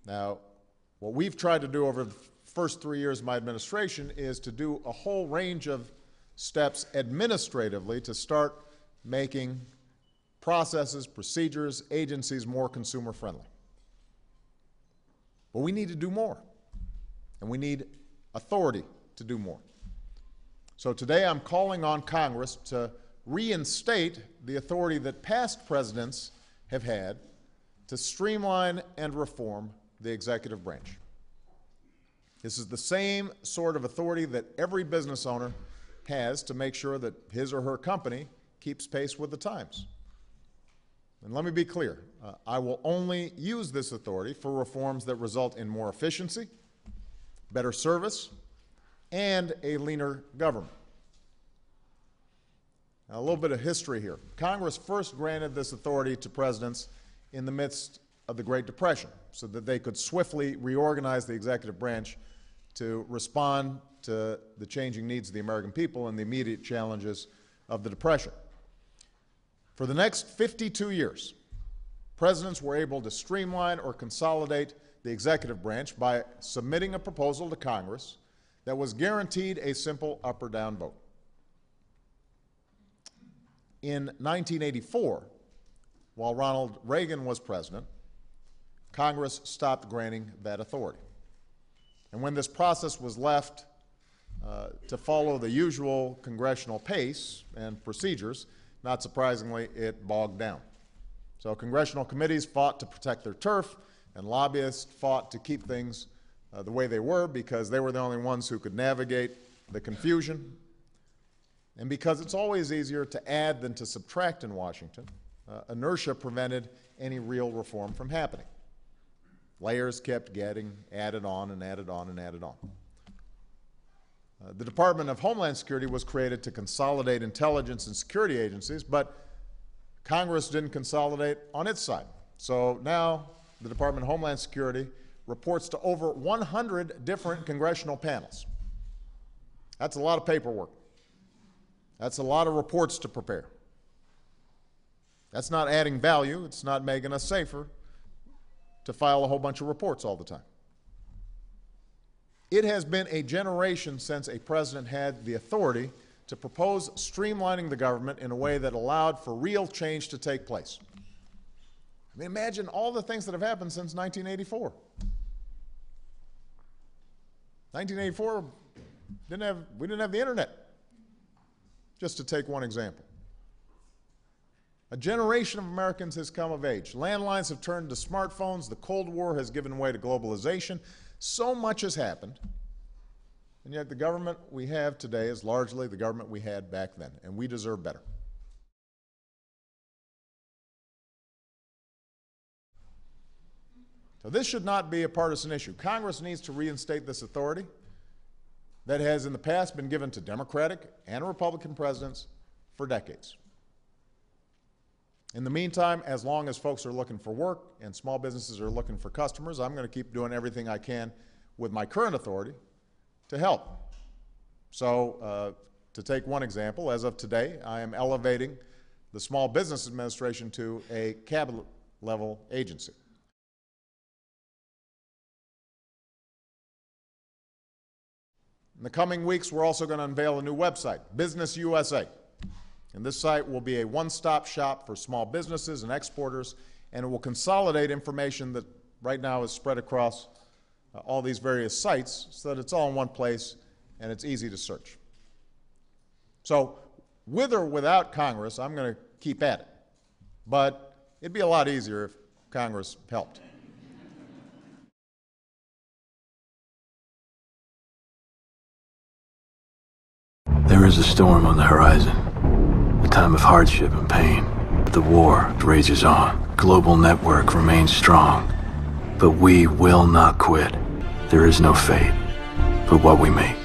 Now, what we've tried to do over the first 3 years of my administration is to do a whole range of steps administratively to start making processes, procedures, agencies more consumer-friendly. But we need to do more, and we need authority to do more. So today I'm calling on Congress to reinstate the authority that past presidents have had to streamline and reform the executive branch. This is the same sort of authority that every business owner has to make sure that his or her company keeps pace with the times. And let me be clear, I will only use this authority for reforms that result in more efficiency, better service, and a leaner government. Now, a little bit of history here. Congress first granted this authority to presidents in the midst of the Great Depression so that they could swiftly reorganize the executive branch to respond to the changing needs of the American people and the immediate challenges of the Depression. For the next 52 years, presidents were able to streamline or consolidate the executive branch by submitting a proposal to Congress that was guaranteed a simple up or down vote. In 1984, while Ronald Reagan was president, Congress stopped granting that authority. And when this process was left to follow the usual congressional pace and procedures, not surprisingly, it bogged down. So congressional committees fought to protect their turf, and lobbyists fought to keep things the way they were because they were the only ones who could navigate the confusion. And because it's always easier to add than to subtract in Washington, inertia prevented any real reform from happening. Layers kept getting added on and added on and added on. The Department of Homeland Security was created to consolidate intelligence and security agencies, but Congress didn't consolidate on its side. So now the Department of Homeland Security reports to over 100 different congressional panels. That's a lot of paperwork. That's a lot of reports to prepare. That's not adding value. It's not making us safer to file a whole bunch of reports all the time. It has been a generation since a president had the authority to propose streamlining the government in a way that allowed for real change to take place. I mean, imagine all the things that have happened since 1984. 1984, we didn't have the internet, just to take one example. A generation of Americans has come of age. Landlines have turned to smartphones. The Cold War has given way to globalization. So much has happened, and yet the government we have today is largely the government we had back then, and we deserve better. So this should not be a partisan issue. Congress needs to reinstate this authority that has in the past been given to Democratic and Republican presidents for decades. In the meantime, as long as folks are looking for work and small businesses are looking for customers, I'm going to keep doing everything I can with my current authority to help. So, to take one example, as of today, I am elevating the Small Business Administration to a cabinet-level agency. In the coming weeks, we're also going to unveil a new website, Business USA. And this site will be a one-stop shop for small businesses and exporters, and it will consolidate information that right now is spread across all these various sites so that it's all in one place and it's easy to search. So with or without Congress, I'm going to keep at it. But it'd be a lot easier if Congress helped. There is a storm on the horizon, a time of hardship and pain. The war rages on. Global network remains strong, but we will not quit. There is no fate but what we make.